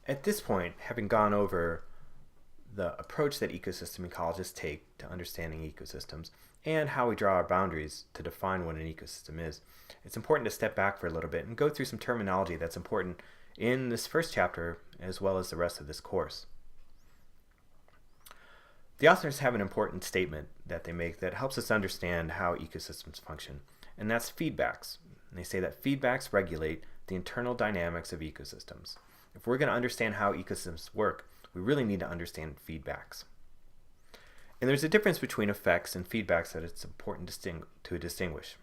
At this point, having gone over the approach that ecosystem ecologists take to understanding ecosystems and how we draw our boundaries to define what an ecosystem is, it's important to step back for a little bit and go through some terminology that's important in this first chapter as well as the rest of this course. The authors have an important statement that they make that helps us understand how ecosystems function, and that's feedbacks. And they say that feedbacks regulate the internal dynamics of ecosystems. If we're going to understand how ecosystems work, we really need to understand feedbacks. And there's a difference between effects and feedbacks that it's important to distinguish.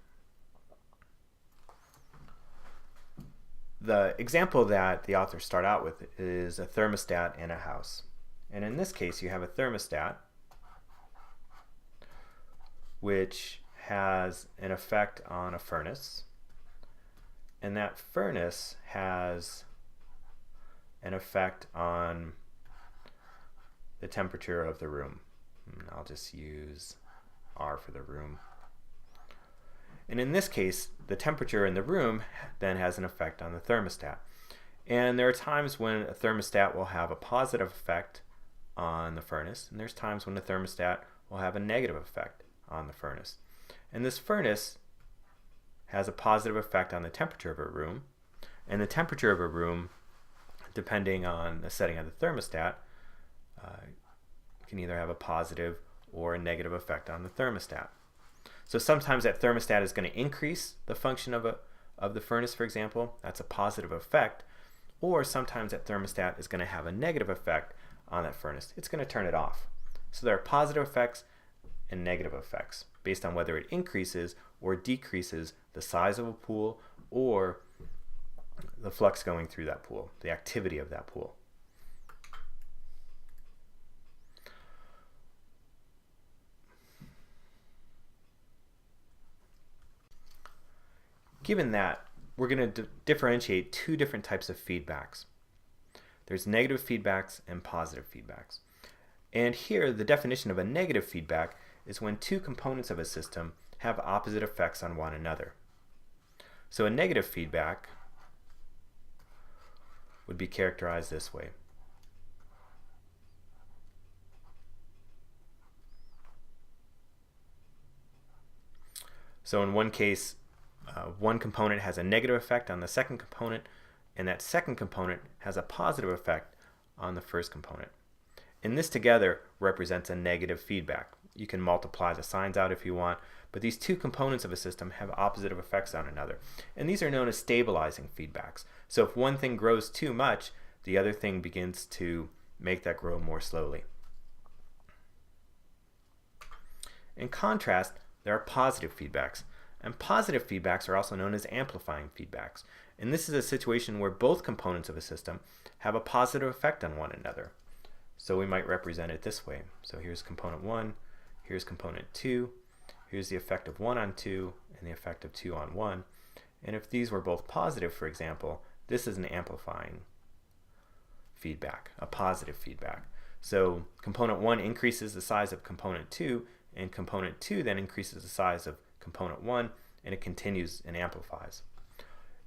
The example that the authors start out with is a thermostat in a house. And in this case, you have a thermostat which has an effect on a furnace. And that furnace has an effect on the temperature of the room. And I'll just use R for the room. And in this case, the temperature in the room then has an effect on the thermostat. And there are times when a thermostat will have a positive effect on the furnace, and there's times when the thermostat will have a negative effect on the furnace. And this furnace has a positive effect on the temperature of a room, and the temperature of a room, depending on the setting of the thermostat, can either have a positive or a negative effect on the thermostat. So sometimes that thermostat is going to increase the function of the furnace, for example. That's a positive effect. Or sometimes that thermostat is going to have a negative effect on that furnace. It's going to turn it off. So there are positive effects and negative effects based on whether it increases or decreases the size of a pool or the flux going through that pool, the activity of that pool. Given that, we're going to differentiate two different types of feedbacks. There's negative feedbacks and positive feedbacks. And here, the definition of a negative feedback is when two components of a system have opposite effects on one another. So a negative feedback would be characterized this way. So in one case, one component has a negative effect on the second component, and that second component has a positive effect on the first component. And this together represents a negative feedback. You can multiply the signs out if you want, but these two components of a system have opposite effects on another. And these are known as stabilizing feedbacks. So if one thing grows too much, the other thing begins to make that grow more slowly. In contrast, there are positive feedbacks. And positive feedbacks are also known as amplifying feedbacks. And this is a situation where both components of a system have a positive effect on one another. So we might represent it this way. So here's component 1, here's component 2, here's the effect of 1 on 2, and the effect of 2 on 1. And if these were both positive, for example, this is an amplifying feedback, a positive feedback. So component 1 increases the size of component 2, and component 2 then increases the size of component 1, and it continues and amplifies.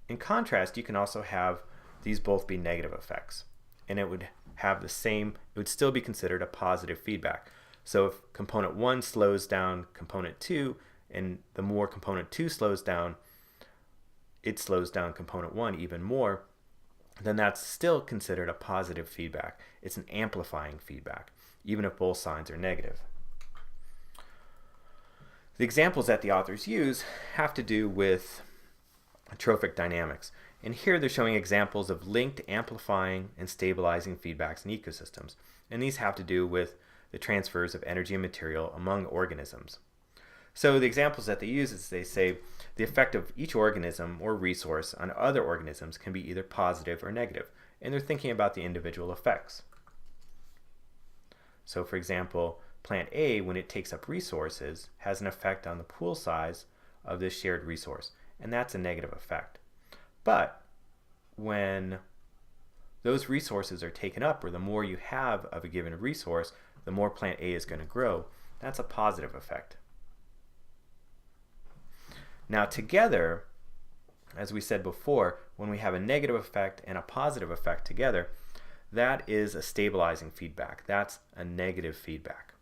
In contrast, you can also have these both be negative effects, and it would have the same, it would still be considered a positive feedback. So if component 1 slows down component 2, and the more component 2 slows down, it slows down component 1 even more, then that's still considered a positive feedback. It's an amplifying feedback, even if both signs are negative. The examples that the authors use have to do with trophic dynamics. And here they're showing examples of linked amplifying and stabilizing feedbacks in ecosystems. And these have to do with the transfers of energy and material among organisms. So the examples that they use is they say the effect of each organism or resource on other organisms can be either positive or negative. And they're thinking about the individual effects. So for example, plant A, when it takes up resources, has an effect on the pool size of this shared resource, and that's a negative effect. But when those resources are taken up, or the more you have of a given resource, the more plant A is going to grow, that's a positive effect. Now together, as we said before, when we have a negative effect and a positive effect together, that is a stabilizing feedback. That's a negative feedback.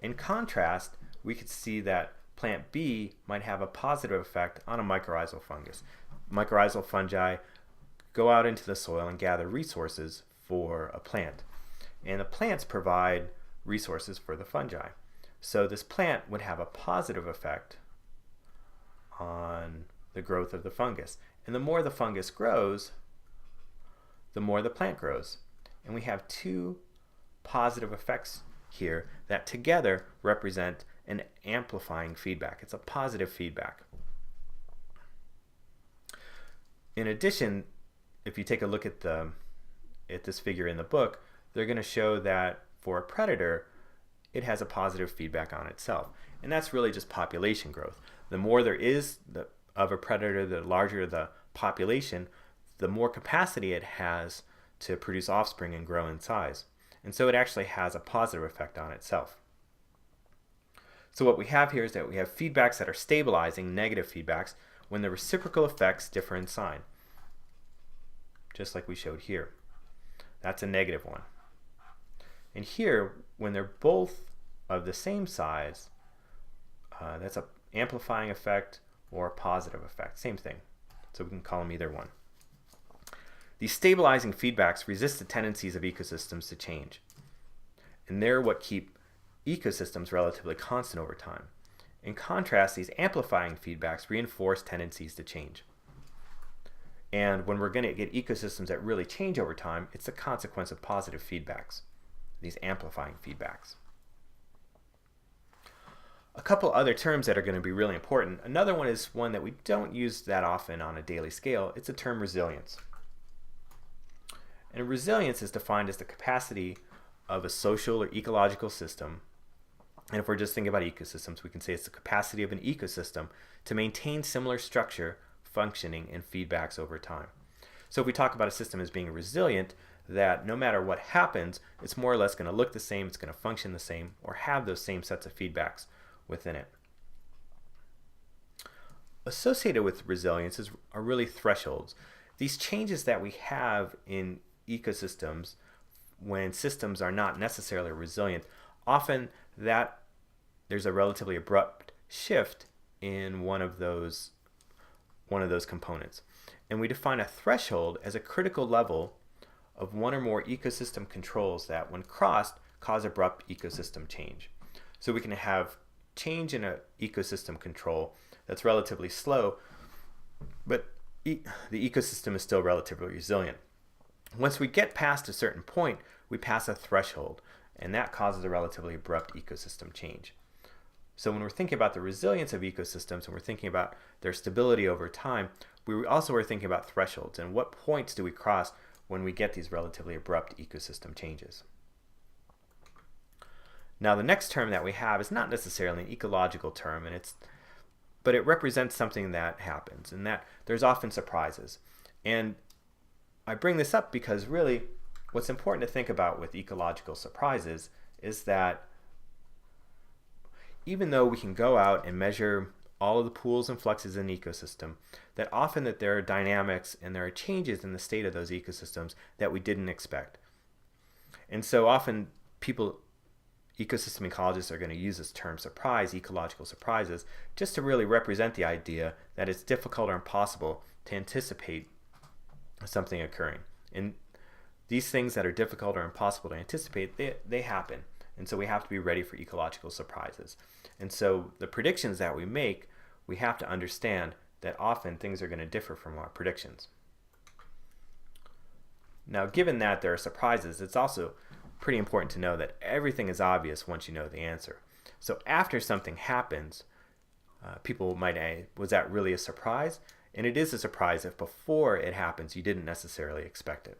In contrast, we could see that plant B might have a positive effect on a mycorrhizal fungus. Mycorrhizal fungi go out into the soil and gather resources for a plant. And the plants provide resources for the fungi. So this plant would have a positive effect on the growth of the fungus. And the more the fungus grows, the more the plant grows. And we have two positive effects here that together represent an amplifying feedback. It's a positive feedback. In addition, if you take a look at this figure in the book, they're going to show that for a predator, it has a positive feedback on itself. And that's really just population growth. The more there is of a predator, the larger the population, the more capacity it has to produce offspring and grow in size. And so it actually has a positive effect on itself. So what we have here is that we have feedbacks that are stabilizing, negative feedbacks, when the reciprocal effects differ in sign, just like we showed here. That's a negative one. And here, when they're both of the same size, that's an amplifying effect or a positive effect. Same thing. So we can call them either one. These stabilizing feedbacks resist the tendencies of ecosystems to change. And they're what keep ecosystems relatively constant over time. In contrast, these amplifying feedbacks reinforce tendencies to change. And when we're going to get ecosystems that really change over time, it's the consequence of positive feedbacks, these amplifying feedbacks. A couple other terms that are going to be really important. Another one is one that we don't use that often on a daily scale. It's the term resilience. And resilience is defined as the capacity of a social or ecological system. And if we're just thinking about ecosystems, we can say it's the capacity of an ecosystem to maintain similar structure, functioning, and feedbacks over time. So if we talk about a system as being resilient, that no matter what happens, it's more or less going to look the same, it's going to function the same, or have those same sets of feedbacks within it. Associated with resilience are really thresholds. These changes that we have in ecosystems when systems are not necessarily resilient, often that there's a relatively abrupt shift in one of those components. And we define a threshold as a critical level of one or more ecosystem controls that, when crossed, cause abrupt ecosystem change. So we can have change in an ecosystem control that's relatively slow, but the ecosystem is still relatively resilient. Once we get past a certain point, we pass a threshold, and that causes a relatively abrupt ecosystem change. So when we're thinking about the resilience of ecosystems and we're thinking about their stability over time, we also are thinking about thresholds and what points do we cross when we get these relatively abrupt ecosystem changes. Now the next term that we have is not necessarily an ecological term, but it represents something that happens, and that there's often surprises. And I bring this up because really what's important to think about with ecological surprises is that even though we can go out and measure all of the pools and fluxes in an ecosystem, that often that there are dynamics and there are changes in the state of those ecosystems that we didn't expect. And so often ecosystem ecologists are going to use this term surprise, ecological surprises, just to really represent the idea that it's difficult or impossible to anticipate something occurring. And these things that are difficult or impossible to anticipate, they happen. And so we have to be ready for ecological surprises. And so the predictions that we make, we have to understand that often things are going to differ from our predictions. Now, given that there are surprises, it's also pretty important to know that everything is obvious once you know the answer. So after something happens, people might say, was that really a surprise? And it is a surprise if before it happens you didn't necessarily expect it.